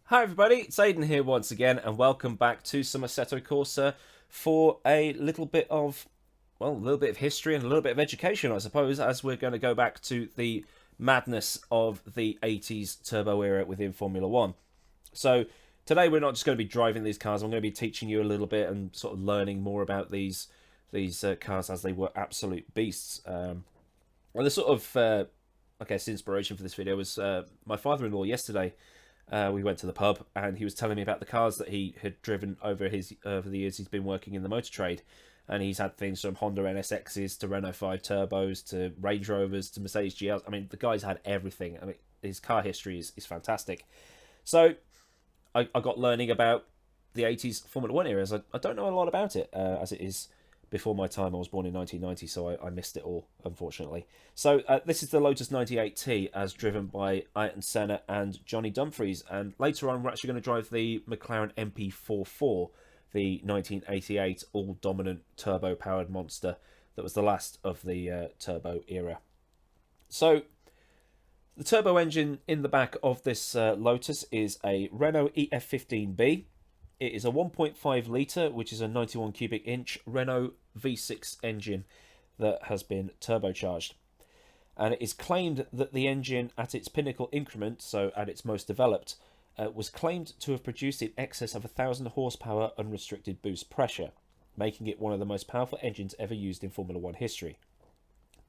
Hi everybody, it's Aidan here once again, and welcome back to some Assetto Corsa for a little bit of, well, a little bit of history and a little bit of education, I suppose, as we're going to go back to the madness of the 80s turbo era within Formula One. So today we're not just going to be driving these cars, I'm going to be teaching you a little bit and sort of learning more about these cars as they were absolute beasts. And the sort of, I guess, inspiration for this video was my father-in-law yesterday. We went to the pub and he was telling me about the cars that he had driven over the years he's been working in the motor trade, and he's had things from Honda NSXs to Renault 5 turbos to Range Rovers to Mercedes GLs. I mean, the guy's had everything. I mean, his car history is fantastic. So I got learning about the 80s Formula One era. As I don't know a lot about it, as it is before my time. I was born in 1990, so I missed it all, unfortunately. So this is the Lotus 98T, as driven by Ayrton Senna and Johnny Dumfries. And later on, we're actually going to drive the Mclaren Mp4, the 1988 all-dominant turbo-powered monster that was the last of the turbo era. So the turbo engine in the back of this Lotus is a Renault EF15B. It is a 1.5 litre, which is a 91 cubic inch Renault V6 engine that has been turbocharged. And it is claimed that the engine at its pinnacle increment, so at its most developed, was claimed to have produced in excess of 1,000 horsepower unrestricted boost pressure, making it one of the most powerful engines ever used in Formula One history.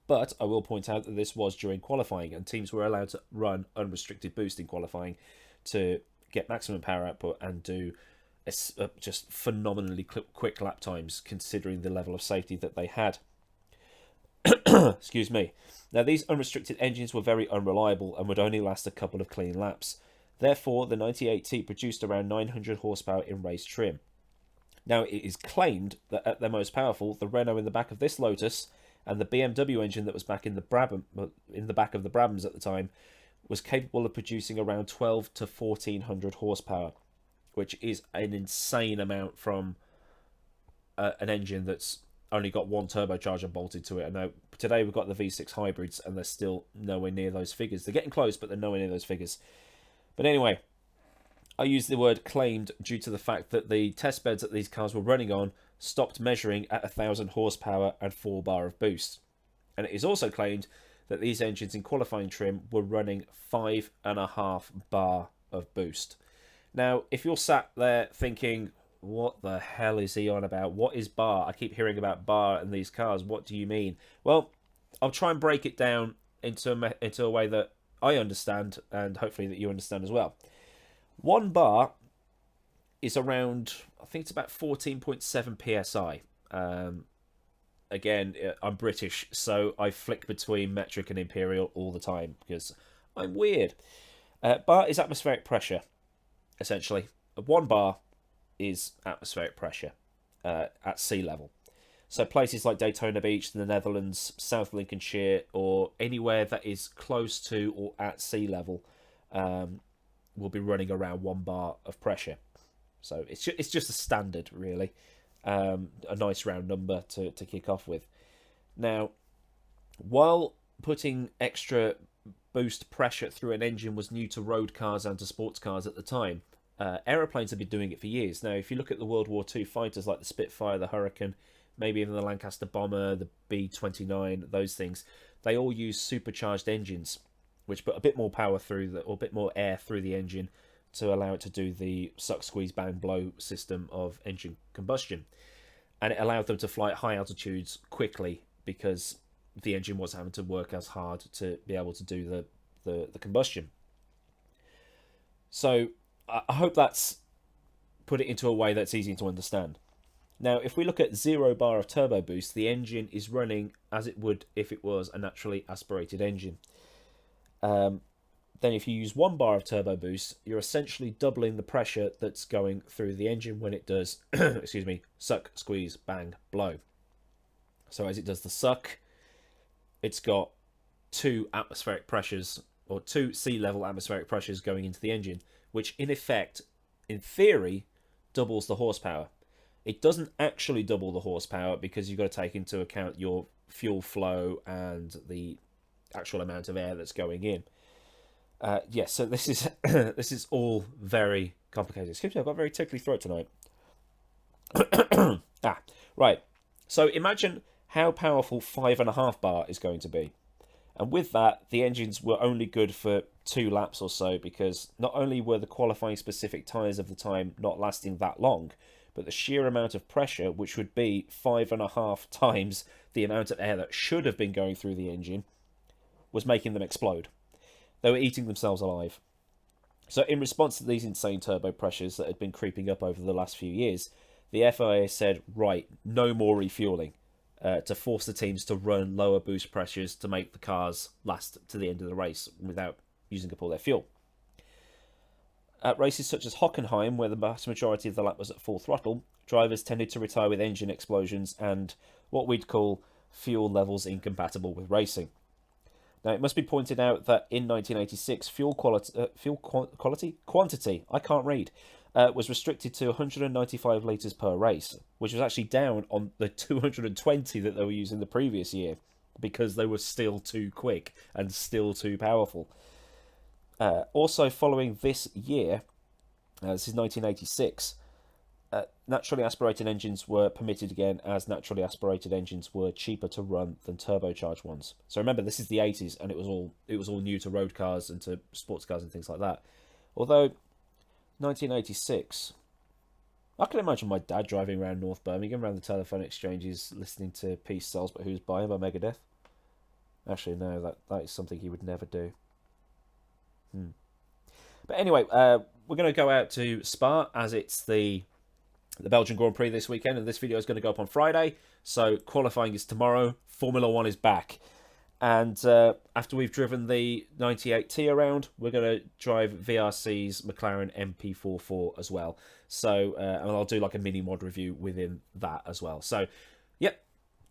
But I will point out that this was during qualifying, and teams were allowed to run unrestricted boost in qualifying to get maximum power output and do just phenomenally quick lap times, considering the level of safety that they had. Excuse me. Now, these unrestricted engines were very unreliable and would only last a couple of clean laps. Therefore, the 98T produced around 900 horsepower in race trim. Now, it is claimed that at their most powerful, the Renault in the back of this Lotus and the BMW engine that was back in the back of the Brabhams at the time was capable of producing around 12 to 1400 horsepower, which is an insane amount from an engine that's only got one turbocharger bolted to it. And now today we've got the V6 hybrids, and they're still nowhere near those figures. They're getting close, but they're nowhere near those figures. But anyway, I use the word claimed due to the fact that the test beds that these cars were running on stopped measuring at 1,000 horsepower and 4 bar of boost. And it is also claimed that these engines in qualifying trim were running 5.5 bar of boost. Now, if you're sat there thinking, what the hell is he on about? What is bar? I keep hearing about bar in these cars. What do you mean? Well, I'll try and break it down into a way that I understand, and hopefully that you understand as well. 1 bar is around, I think it's about 14.7 psi. Again, I'm British, so I flick between metric and imperial all the time because I'm weird. Bar is atmospheric pressure, essentially. 1 bar is atmospheric pressure at sea level. So places like Daytona Beach in the Netherlands, South Lincolnshire, or anywhere that is close to or at sea level will be running around 1 bar of pressure. So it's just a standard, really. A nice round number to kick off with. Now, while putting extra boost pressure through an engine was new to road cars and to sports cars at the time, aeroplanes have been doing it for years. Now, if you look at the World War II fighters like the Spitfire, the Hurricane, maybe even the Lancaster Bomber, the B-29, those things, they all use supercharged engines, which put a bit more power through or a bit more air through the engine to allow it to do the suck, squeeze, bang, blow system of engine combustion. And it allowed them to fly at high altitudes quickly because the engine was having to work as hard to be able to do the combustion. So I hope that's put it into a way that's easy to understand. Now, if we look at 0 bar of turbo boost, the engine is running as it would if it was a naturally aspirated engine. Then if you use 1 bar of turbo boost, you're essentially doubling the pressure that's going through the engine when it does, excuse me, suck, squeeze, bang, blow. So as it does the suck, it's got 2 atmospheric pressures, or 2 sea level atmospheric pressures going into the engine, which in effect, in theory, doubles the horsepower. It doesn't actually double the horsepower because you've got to take into account your fuel flow and the actual amount of air that's going in. Yes, so this is this is all very complicated. Excuse me, I've got a very tickly throat tonight. Right. So imagine how powerful 5.5 bar is going to be. And with that, the engines were only good for 2 laps or so, because not only were the qualifying specific tyres of the time not lasting that long, but the sheer amount of pressure, which would be 5.5 times the amount of air that should have been going through the engine, was making them explode. They were eating themselves alive. So in response to these insane turbo pressures that had been creeping up over the last few years, the FIA said, right, no more refueling, to force the teams to run lower boost pressures to make the cars last to the end of the race without using up all their fuel. At races such as Hockenheim, where the vast majority of the lap was at full throttle, drivers tended to retire with engine explosions and what we'd call fuel levels incompatible with racing. Now, it must be pointed out that in 1986, quantity, I can't read, was restricted to 195 litres per race, which was actually down on the 220 that they were using the previous year, because they were still too quick and still too powerful. Also, following this year, this is 1986, naturally aspirated engines were permitted again, as naturally aspirated engines were cheaper to run than turbocharged ones. So remember, this is the 80s, and it was all new to road cars and to sports cars and things like that. Although 1986, I can imagine my dad driving around North Birmingham, around the telephone exchanges, listening to Peace Sells But Who's Buying by Megadeth. Actually, no, that is something he would never do. But anyway, we're going to go out to Spa, as it's the Belgian Grand Prix this weekend, and this video is going to go up on Friday. So qualifying is tomorrow. Formula One is back. And after we've driven the 98T around, we're going to drive VRC's Mclaren Mp4 as well. So, and I'll do like a mini mod review within that as well. So, yep,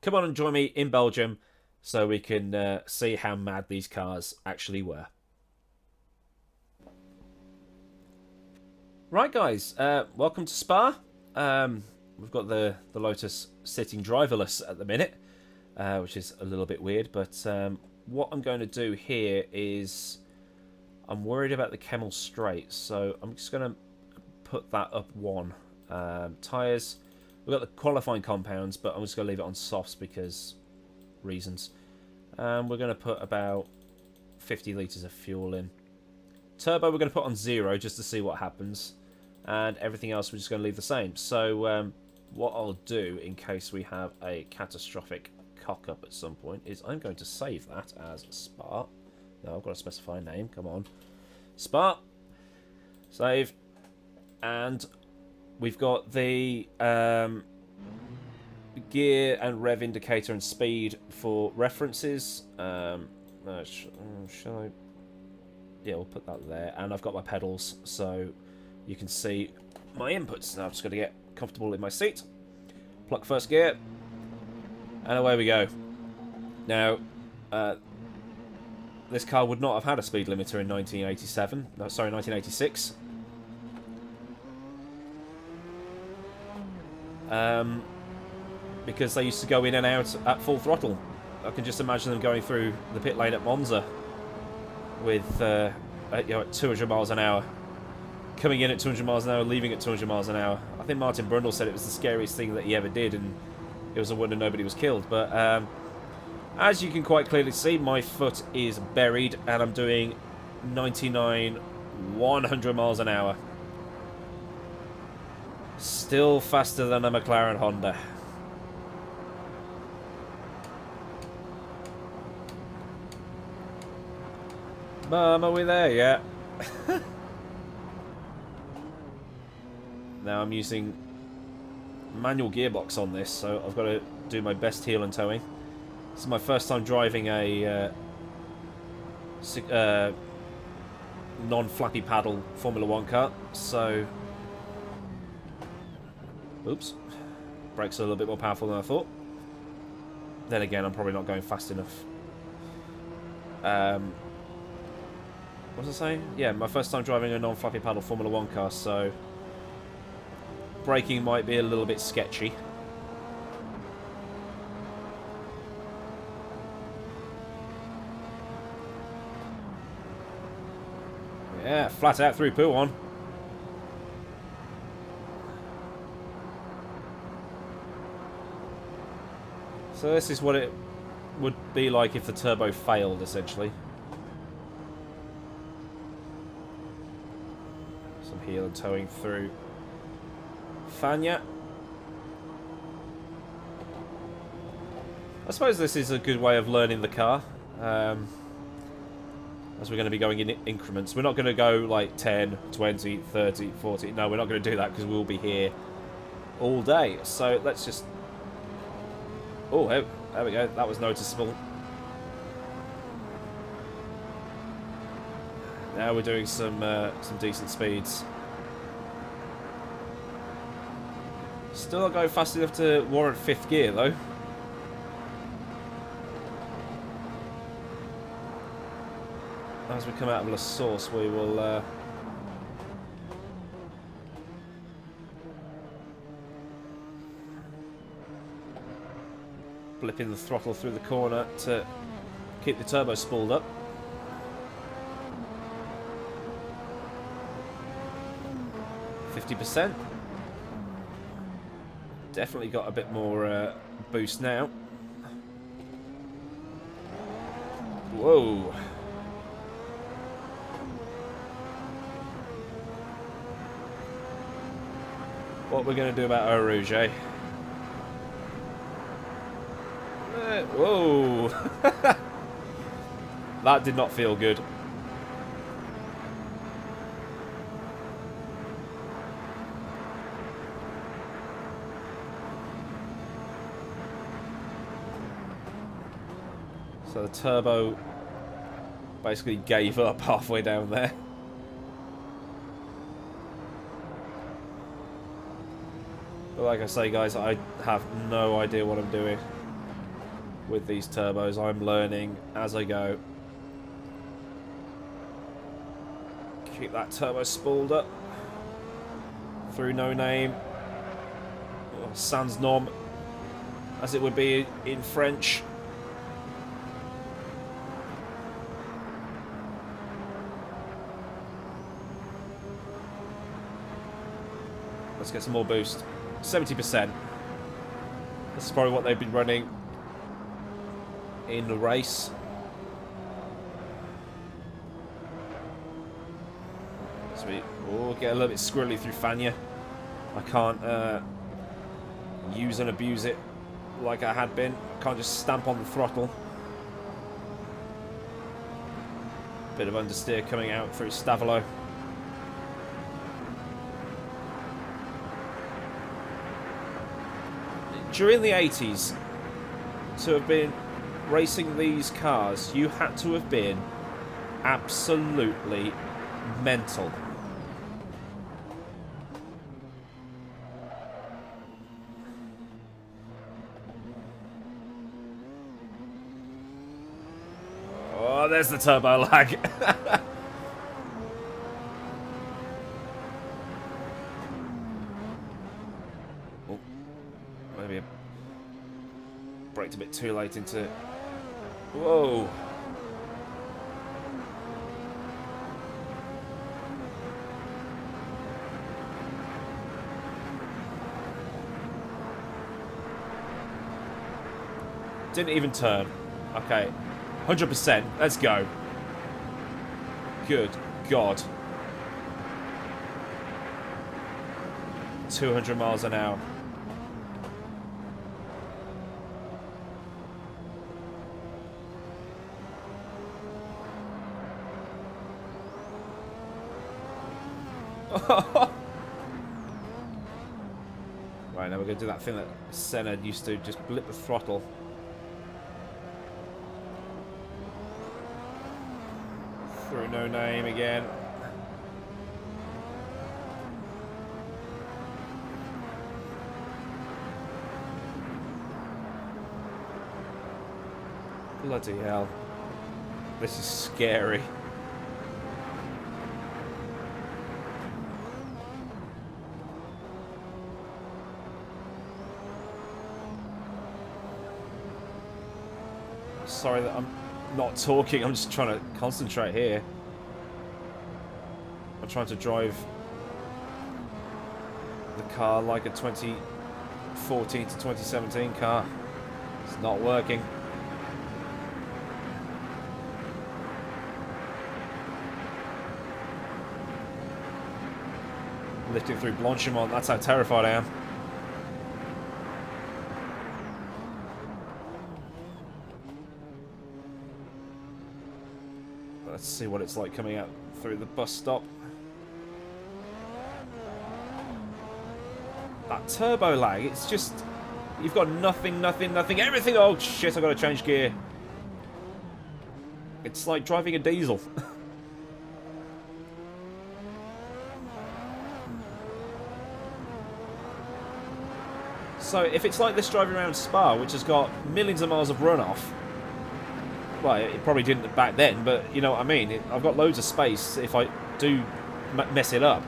come on and join me in Belgium so we can see how mad these cars actually were. Right, guys, welcome to Spa. We've got the Lotus sitting driverless at the minute, which is a little bit weird, but what I'm going to do here is I'm worried about the Kemmel straight, so I'm just going to put that up one. Tyres, we've got the qualifying compounds, but I'm just going to leave it on softs because reasons. We're going to put about 50 litres of fuel in. Turbo we're going to put on 0 just to see what happens, and everything else we're just going to leave the same. So what I'll do, in case we have a catastrophic cock-up at some point, is I'm going to save that as Spa. No, I've got to specify a name, come on. Spa. Save. And we've got the gear and rev indicator and speed for references. Shall I... Yeah, we'll put that there. And I've got my pedals, so you can see my inputs. Now I'm just going to get comfortable in my seat. Pluck first gear. And away we go. Now, this car would not have had a speed limiter in 1987. No, sorry, 1986. Because they used to go in and out at full throttle. I can just imagine them going through the pit lane at Monza with at 200 miles an hour, coming in at 200 miles an hour, leaving at 200 miles an hour. I think Martin Brundle said it was the scariest thing that he ever did, and it was a wonder nobody was killed. But as you can quite clearly see, my foot is buried, and I'm doing 99, 100 miles an hour. Still faster than a McLaren Honda. Mum, are we there yet? Now I'm using manual gearbox on this, so I've got to do my best heel and towing. This is my first time driving a non-flappy paddle Formula One car, so... Oops. Brakes are a little bit more powerful than I thought. Then again, I'm probably not going fast enough. What was I saying? Yeah, my first time driving a non-flappy paddle Formula One car, so braking might be a little bit sketchy. Yeah, flat out through poo on. So this is what it would be like if the turbo failed, essentially. Some heel and towing through Fanya. I suppose this is a good way of learning the car. As we're going to be going in increments. We're not going to go like 10, 20, 30, 40. No, we're not going to do that because we'll be here all day. So let's just... Oh, there we go. That was noticeable. Now we're doing some decent speeds. Still not going fast enough to warrant 5th gear, though. As we come out of La Source, we will... blipping the throttle through the corner to keep the turbo spooled up. %. Definitely got a bit more boost now. Whoa. What we're going to do about Eau Rouge, eh? Whoa! That did not feel good. So the turbo basically gave up halfway down there. But like I say, guys, I have no idea what I'm doing with these turbos. I'm learning as I go. Keep that turbo spooled up. Through No Name. Or Sans Nom, as it would be in French. Let's get some more boost. 70%. This is probably what they've been running in the race. Sweet. Oh, get a little bit squirrely through Fanya. I can't use and abuse it like I had been. Can't just stamp on the throttle. Bit of understeer coming out through Stavolo. During the 80s, to have been racing these cars, you had to have been absolutely mental. Oh, there's the turbo lag. Oh, maybe I braked a bit too late into... Whoa. Didn't even turn. Okay. 100%. Let's go. Good God. 200 miles an hour. Right, now we're going to do that thing that Senna used to, just blip the throttle. Through No Name again. Bloody hell. This is scary. Sorry that I'm not talking, I'm just trying to concentrate here. I'm trying to drive the car like a 2014 to 2017 car. It's not working. Lifting through Blanchimont, that's how terrified I am. Let's see what it's like coming out through the bus stop. That turbo lag, it's just... You've got nothing, everything! Oh shit, I've got to change gear. It's like driving a diesel. So, if it's like this driving around Spa, which has got millions of miles of runoff... Well, it probably didn't back then, but you know what I mean. I've got loads of space if I do mess it up.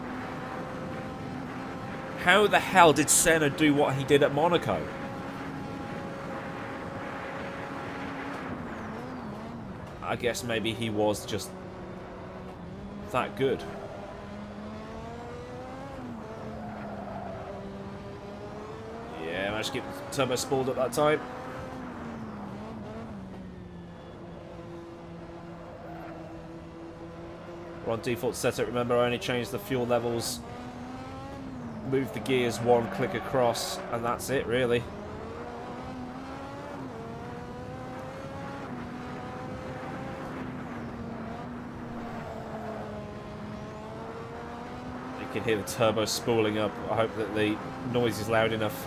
How the hell did Senna do what he did at Monaco? I guess maybe he was just that good. Yeah, managed to get turbo spooled at that time. We're on default setup, remember I only changed the fuel levels, moved the gears one click across, and that's it really. You can hear the turbo spooling up. I hope that the noise is loud enough.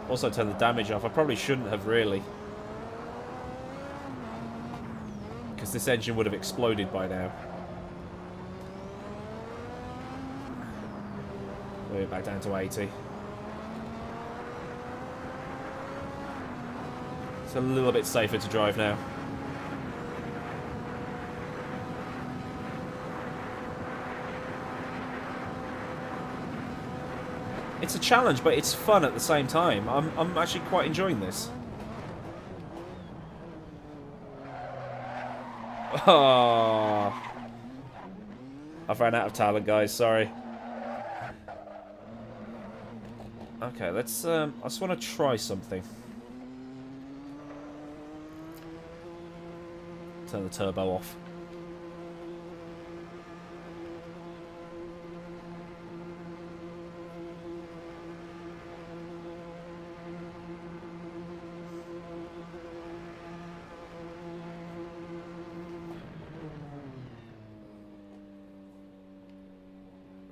Also turn the damage off. I probably shouldn't have really, because this engine would have exploded by now. We're back down to 80. It's a little bit safer to drive now. It's a challenge, but it's fun at the same time. I'm actually quite enjoying this. Oh, I've ran out of talent, guys. Sorry. Okay, let's. I just want to try something. Turn the turbo off.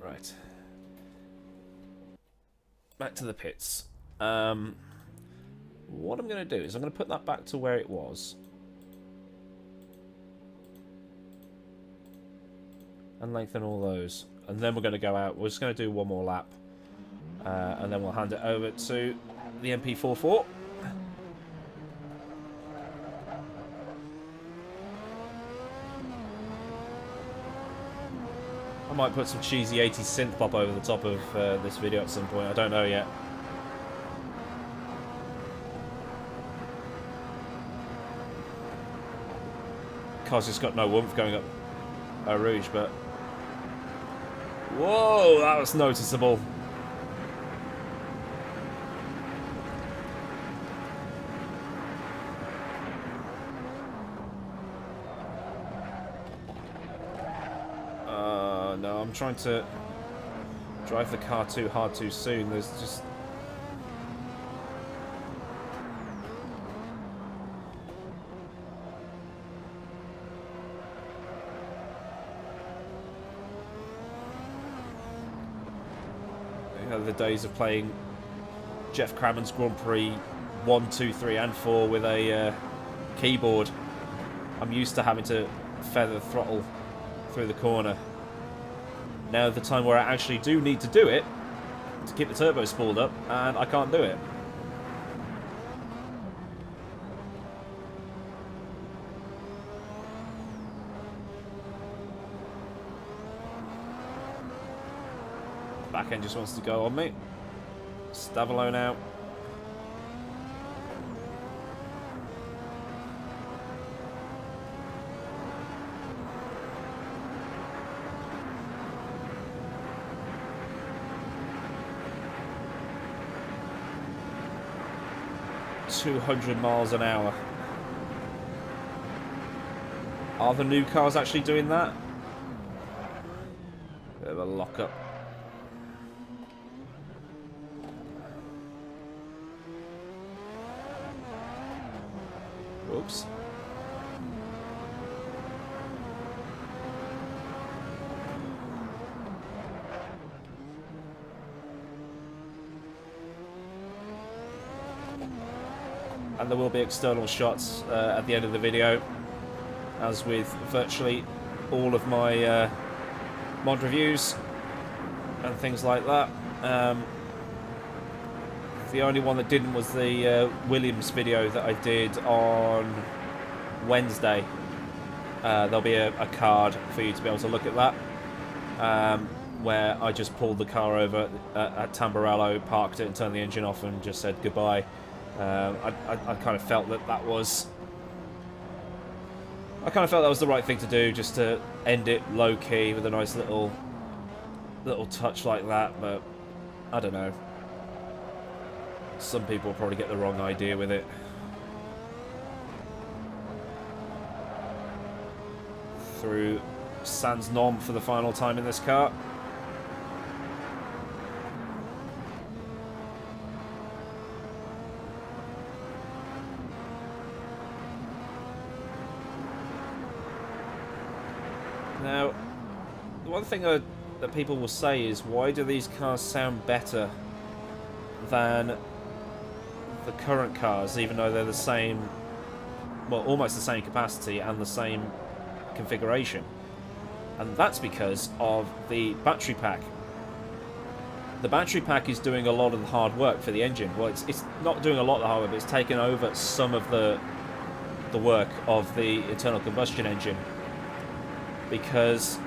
Right. Back to the pits. What I'm going to do is I'm going to put that back to where it was. And lengthen all those. And then we're going to go out. We're just going to do one more lap. And then we'll hand it over to the Mp4. I might put some cheesy 80s synth pop over the top of this video at some point. I don't know yet. Car's just got no warmth going up Eau Rouge, but... Whoa, that was noticeable. No, I'm trying to drive the car too hard too soon. There's just... You know, the days of playing Jeff Crammond's Grand Prix 1, 2, 3 and 4 with a keyboard. I'm used to having to feather the throttle through the corner. Now the time where I actually do need to do it to keep the turbo spooled up, and I can't do it. Back end just wants to go on me. Stavalo now. 200 miles an hour. Are the new cars actually doing that? Bit of a lock-up. Oops. And there will be external shots at the end of the video, as with virtually all of my mod reviews and things like that. The only one that didn't was the Williams video that I did on Wednesday. There'll be a card for you to be able to look at that, where I just pulled the car over at Tamburello, parked it and turned the engine off and just said goodbye. I kind of felt that was... I kind of felt that was the right thing to do, just to end it low-key with a nice little touch like that, but I don't know. Some people will probably get the wrong idea with it. Through Sans Nom for the final time in this car. Now, the one thing that people will say is, why do these cars sound better than the current cars, even though they're the same, well, almost the same capacity and the same configuration? And that's because of the battery pack. The battery pack is doing a lot of the hard work for the engine. Well, it's not doing a lot of the hard work, but it's taken over some of the work of the internal combustion engine. Because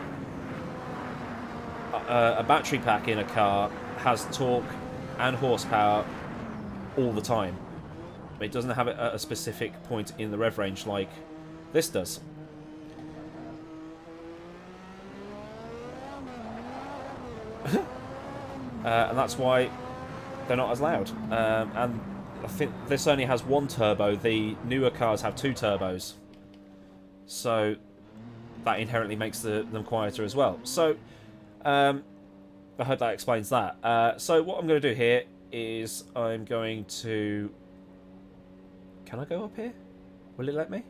a battery pack in a car has torque and horsepower all the time. It doesn't have it at a specific point in the rev range like this does. And that's why they're not as loud. And I think this only has one turbo. The newer cars have two turbos. So that inherently makes them quieter as well. So, I hope that explains that. So what I'm going to do here is I'm going to... Can I go up here? Will it let me?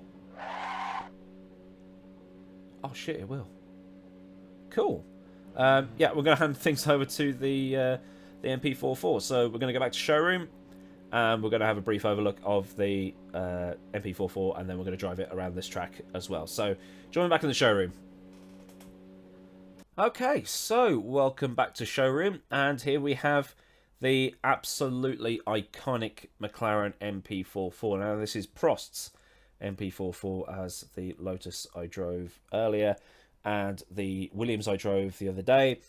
Oh shit, it will. Cool. Yeah, we're going to hand things over to the MP4-4. So we're going to go back to showroom, and we're going to have a brief overlook of the MP4-4, and then we're going to drive it around this track as well. So join me back in the showroom. Okay, so welcome back to showroom, and here we have the absolutely iconic McLaren MP4-4. Now this is Prost's MP4-4, as the Lotus I drove earlier and the Williams I drove the other day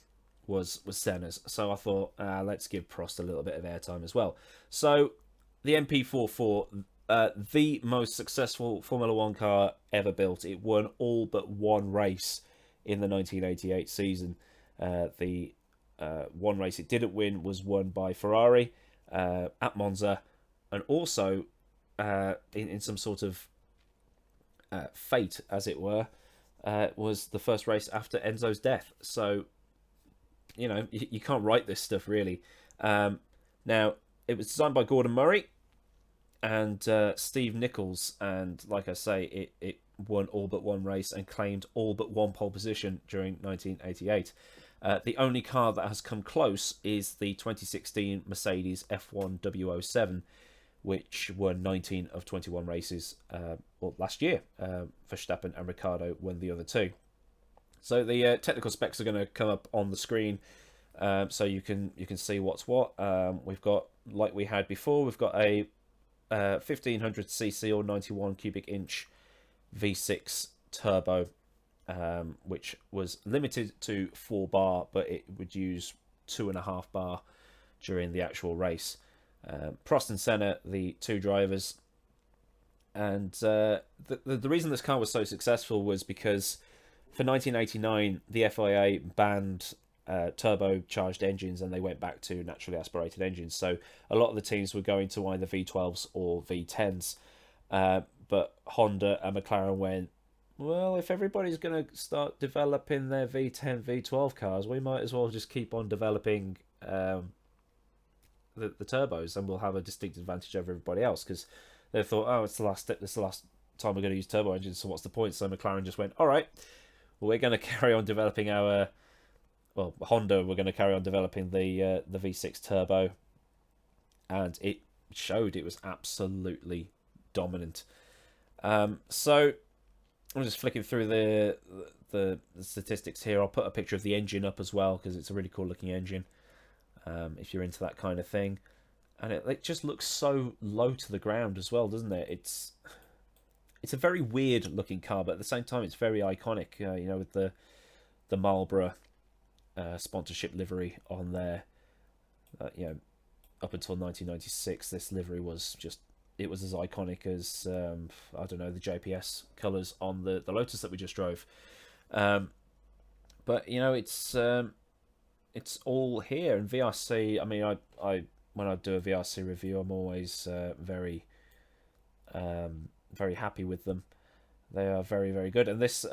was Senna's. So I thought, let's give Prost a little bit of airtime as well. So the MP4-4, the most successful Formula 1 car ever built. It won all but one race in the 1988 season. The one race it didn't win was won by Ferrari at Monza, and also in some sort of fate, as it were, was the first race after Enzo's death. So, you know, you can't write this stuff, really. Now, it was designed by Gordon Murray and Steve Nichols, and like I say, it won all but one race and claimed all but one pole position during 1988. The only car that has come close is the 2016 Mercedes F1 W07, which won 19 of 21 races well, last year. Verstappen and Ricciardo won the other two. So the technical specs are going to come up on the screen, so you can see what's what. We've got, like we had before, we've got a 1500cc or 91 cubic inch V6 turbo, which was limited to 4 bar, but it would use 2.5 bar during the actual race. Prost and Senna, the two drivers, and the reason this car was so successful was because for 1989 the FIA banned turbocharged engines, and they went back to naturally aspirated engines. So a lot of the teams were going to either V12s or V10s. But Honda and McLaren went, well, if everybody's going to start developing their V10, V12 cars, we might as well just keep on developing the turbos, and we'll have a distinct advantage over everybody else, because they thought, oh, it's the last step, this is the last time we're going to use turbo engines, so what's the point? So McLaren just went, all right, well, we're going to carry on developing our, well, Honda, we're going to carry on developing the V6 turbo, and it showed. It was absolutely dominant. So I'm just flicking through the statistics here. I'll put a picture of the engine up as well, because it's a really cool looking engine, if you're into that kind of thing. And it just looks so low to the ground as well, doesn't it? It's a very weird looking car, but at the same time it's very iconic, you know, with the Marlboro sponsorship livery on there. You know, up until 1996 this livery was just, it was as iconic as I don't know, the JPS colours on the Lotus that we just drove. But you know, it's all here. And VRC, I mean, I when I do a VRC review, I'm always very happy with them. They are very, very good. And this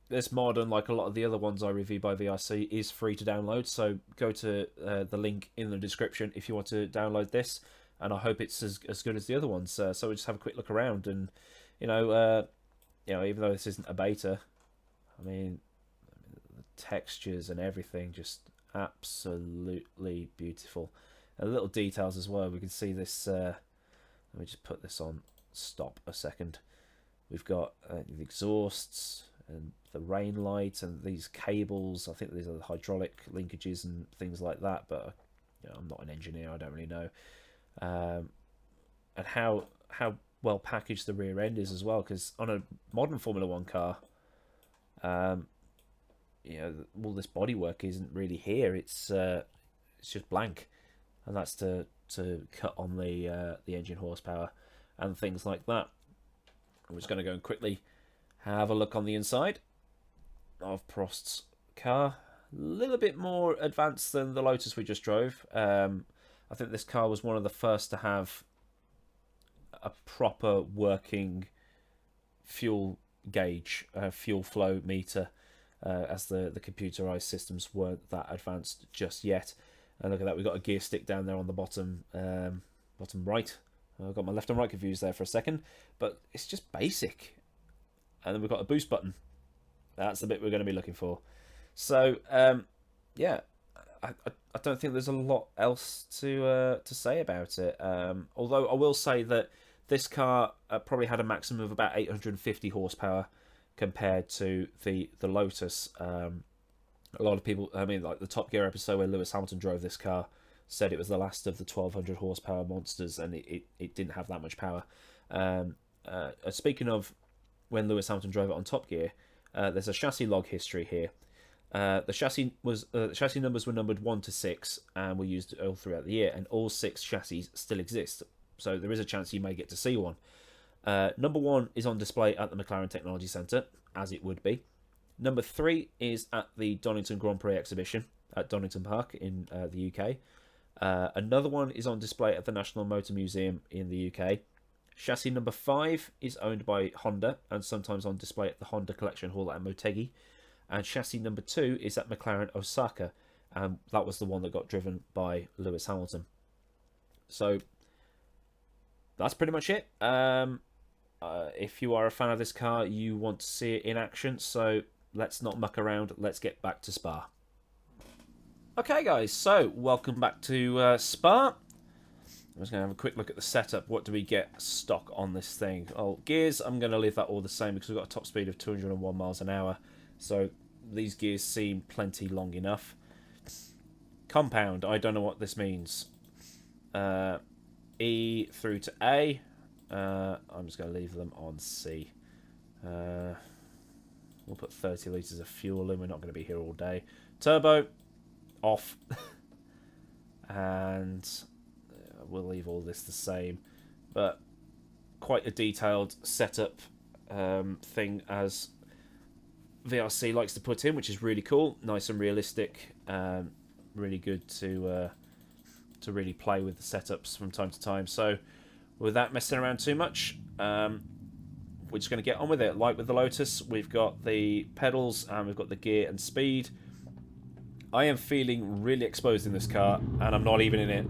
this mod, unlike a lot of the other ones I review by VRC, is free to download. So go to the link in the description if you want to download this. And I hope it's as good as the other ones. So we just have a quick look around, and you know, even though this isn't a beta, I mean, the textures and everything just absolutely beautiful. And little details as well. We can see this. Let me just put this on stop a second. We've got the exhausts and the rain light and these cables. I think these are the hydraulic linkages and things like that. But you know, I'm not an engineer. I don't really know. And how well packaged the rear end is as well, because on a modern Formula One car, you know, all this bodywork isn't really here. It's just blank, and that's to cut on the engine horsepower and things like that. I'm just going to go and quickly have a look on the inside of Prost's car. A little bit more advanced than the Lotus we just drove. I think this car was one of the first to have a proper working fuel gauge, fuel flow meter, as the computerized systems weren't that advanced just yet. And look at that, we've got a gear stick down there on the bottom right. I've got my left and right confused there for a second, but it's just basic. And then we've got a boost button. That's the bit we're going to be looking for. So, yeah, I don't think there's a lot else to say about it. Although I will say that this car probably had a maximum of about 850 horsepower compared to the Lotus. A lot of people, I mean, like the Top Gear episode where Lewis Hamilton drove this car, said it was the last of the 1200 horsepower monsters, and it didn't have that much power. Speaking of when Lewis Hamilton drove it on Top Gear, there's a chassis log history here. The chassis numbers were numbered 1 to 6 and were used all throughout the year, and all 6 chassis still exist. So there is a chance you may get to see one. Number 1 is on display at the McLaren Technology Centre, as it would be. Number 3 is at the Donington Grand Prix exhibition at Donington Park in the UK. Another one is on display at the National Motor Museum in the UK. Chassis number 5 is owned by Honda and sometimes on display at the Honda Collection Hall at Motegi. And chassis number 2 is at McLaren Osaka, and that was the one that got driven by Lewis Hamilton. So that's pretty much it. If you are a fan of this car, you want to see it in action, so let's not muck around, let's get back to Spa. Okay guys, so welcome back to Spa. I'm just going to have a quick look at the setup. What do we get stock on this thing? Oh, gears, I'm going to leave that all the same because we've got a top speed of 201 miles an hour. So these gears seem plenty long enough. Compound, I don't know what this means. E through to A. I'm just going to leave them on C. We'll put 30 litres of fuel in. We're not going to be here all day. Turbo, off. And we'll leave all this the same. But quite a detailed setup thing, as VRC likes to put in, which is really cool. Nice and realistic. Really good to really play with the setups from time to time. So without messing around too much, we're just going to get on with it. Like with the Lotus, we've got the pedals and we've got the gear and speed. I am feeling really exposed in this car, and I'm not even in it.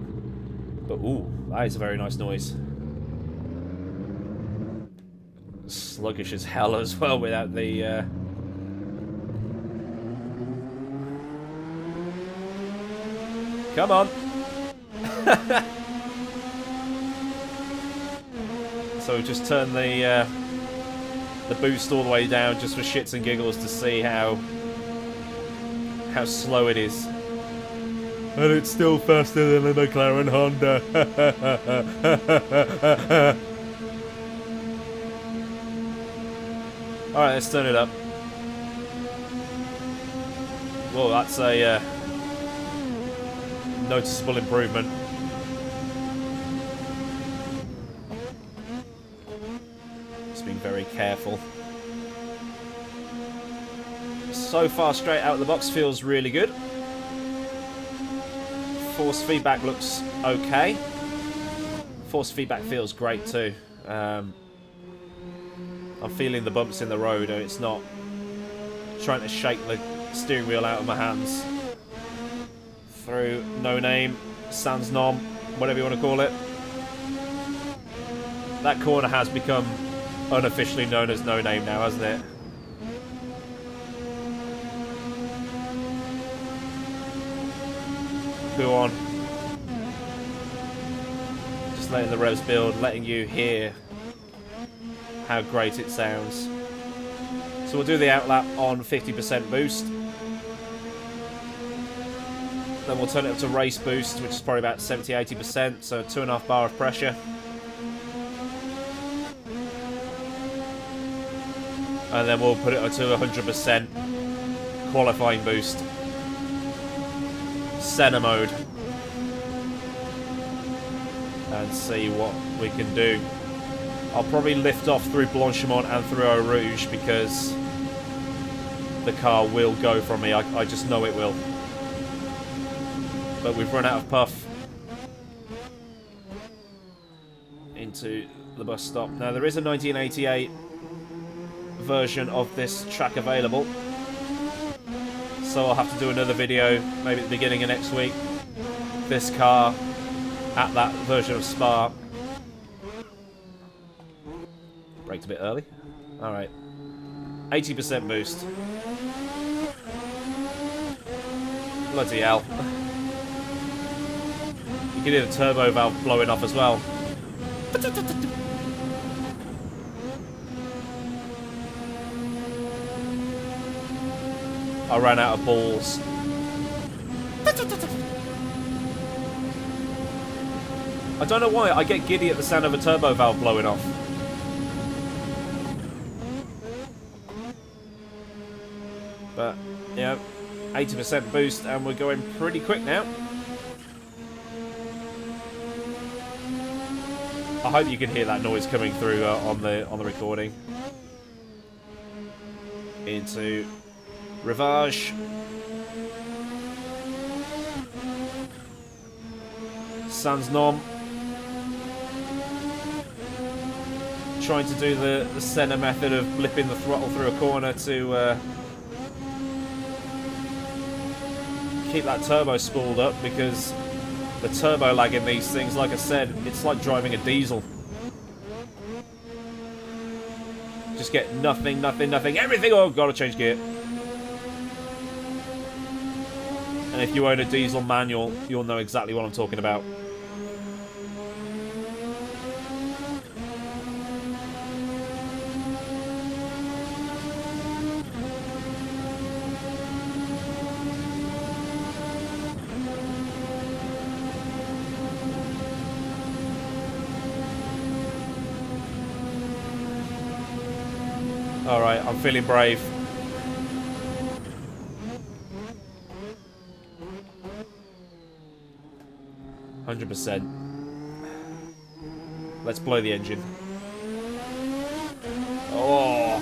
But ooh, that is a very nice noise. Sluggish as hell as well without the... Come on! So we've just turned the boost all the way down just for shits and giggles to see how slow it is. And it's still faster than a McLaren Honda. Alright, let's turn it up. Well, that's a noticeable improvement. Just being very careful. So far, straight out of the box feels really good. Force feedback looks okay. Force feedback feels great too. I'm feeling the bumps in the road, and it's not trying to shake the steering wheel out of my hands. Through No Name, Sans Nom, whatever you want to call it. That corner has become unofficially known as No Name now, hasn't it? Go on. Just letting the revs build, letting you hear how great it sounds. So we'll do the outlap on 50% boost. Then we'll turn it up to race boost, which is probably about 70-80%, so 2.5 bar of pressure. And then we'll put it up to 100% qualifying boost. Senna mode. And see what we can do. I'll probably lift off through Blanchimont and through Eau Rouge because the car will go from me. I just know it will. But we've run out of puff into the bus stop. Now there is a 1988 version of this track available, so I'll have to do another video maybe at the beginning of next week. This car at that version of Spa. Braked a bit early. Alright. 80% boost. Bloody hell. You can hear the turbo valve blowing off as well. I ran out of balls. I don't know why, I get giddy at the sound of a turbo valve blowing off. But, yeah, 80% boost, and we're going pretty quick now. I hope you can hear that noise coming through on the recording. Into Rivage. Sans Nom. Trying to do the Senna method of blipping the throttle through a corner to keep that turbo spooled up, because the turbo lag in these things, like I said, it's like driving a diesel. Just get nothing, nothing, nothing, everything. Oh, gotta change gear. And if you own a diesel manual, you'll know exactly what I'm talking about. Alright, I'm feeling brave. %. Let's blow the engine. Oh!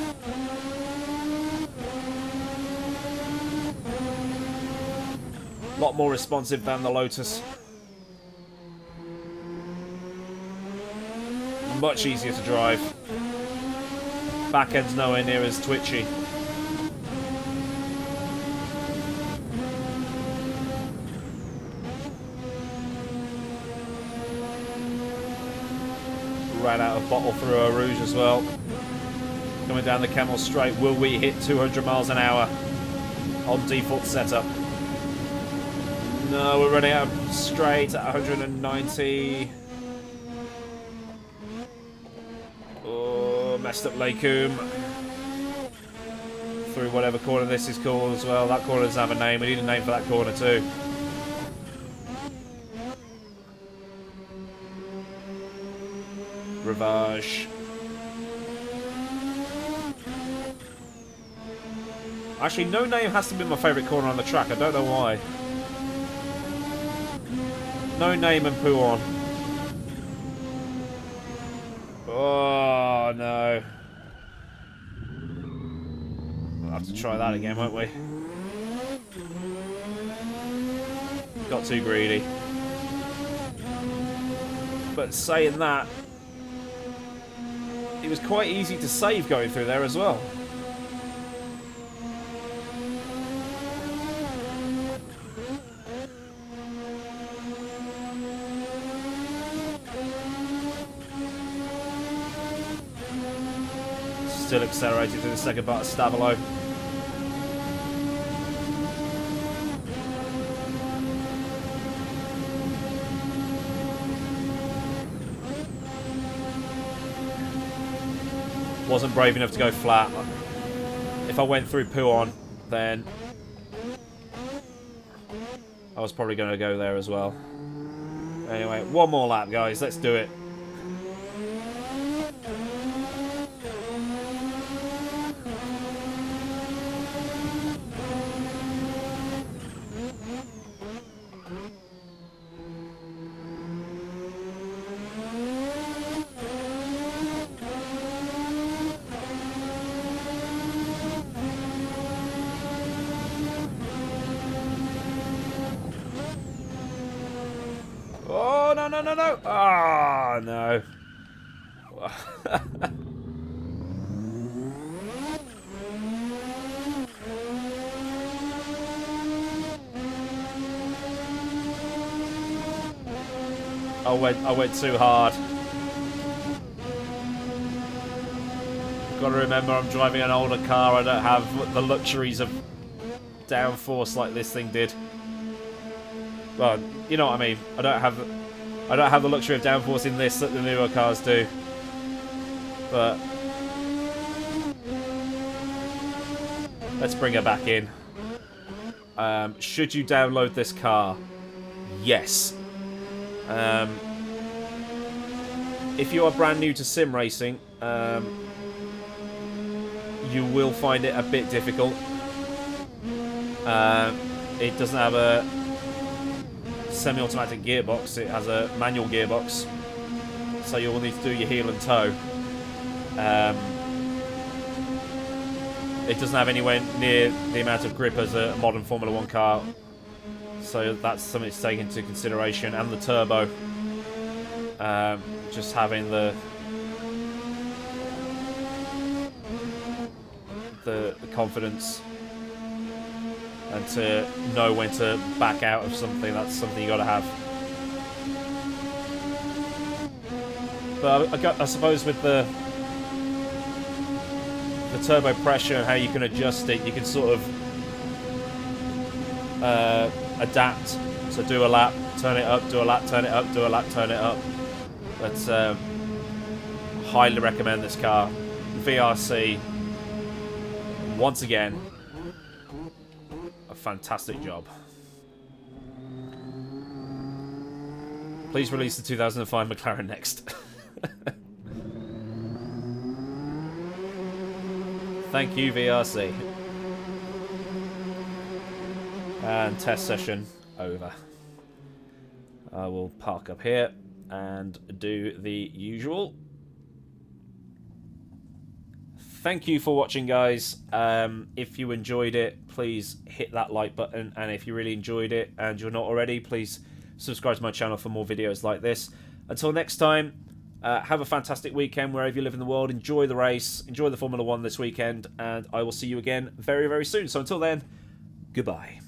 lot more responsive than the Lotus. Much easier to drive. Back end's nowhere near as twitchy. Ran out of bottle through Eau Rouge as well. Coming down the Camel Straight, will we hit 200 miles an hour on default setup? No, we're running out of straight at 190. Oh, messed up Lacoum. Through whatever corner this is called as well. That corner doesn't have a name. We need a name for that corner too. Rivage. Actually, no name has to be my favourite corner on the track. I don't know why. No name and poo on. Oh, no. We'll have to try that again, won't we? Got too greedy. But saying that, it was quite easy to save going through there as well. Still accelerated through the second part of Stavolo. Wasn't brave enough to go flat. If I went through Pouon, then I was probably going to go there as well. Anyway, one more lap, guys. Let's do it. Oh, no, no, no, no. Ah, oh, no. I went too hard. Got to remember I'm driving an older car. I don't have the luxuries of downforce like this thing did. Well, you know what I mean. I don't have the luxury of downforce in this that the newer cars do. But let's bring her back in. Should you download this car? Yes. If you are brand new to sim racing, you will find it a bit difficult. It doesn't have a semi-automatic gearbox, it has a manual gearbox, so you'll need to do your heel and toe. It doesn't have anywhere near the amount of grip as a modern Formula 1 car, so that's something to take into consideration. And the turbo, just having the confidence and to know when to back out of something, that's something you got to have. But I suppose with the turbo pressure and how you can adjust it, you can sort of adapt. So do a lap, turn it up, do a lap, turn it up, do a lap, turn it up. But highly recommend this car. VRC, once again, a fantastic job. Please release the 2005 McLaren next. Thank you, VRC. And test session over. I will park up here and do the usual. thank you for watching, guys. If you enjoyed it, please hit that like button, and if you really enjoyed it and you're not already, please subscribe to my channel for more videos like this. Until next time, have a fantastic weekend wherever you live in the world. Enjoy the race, enjoy the Formula 1 this weekend, and I will see you again very, very soon. So until then, goodbye.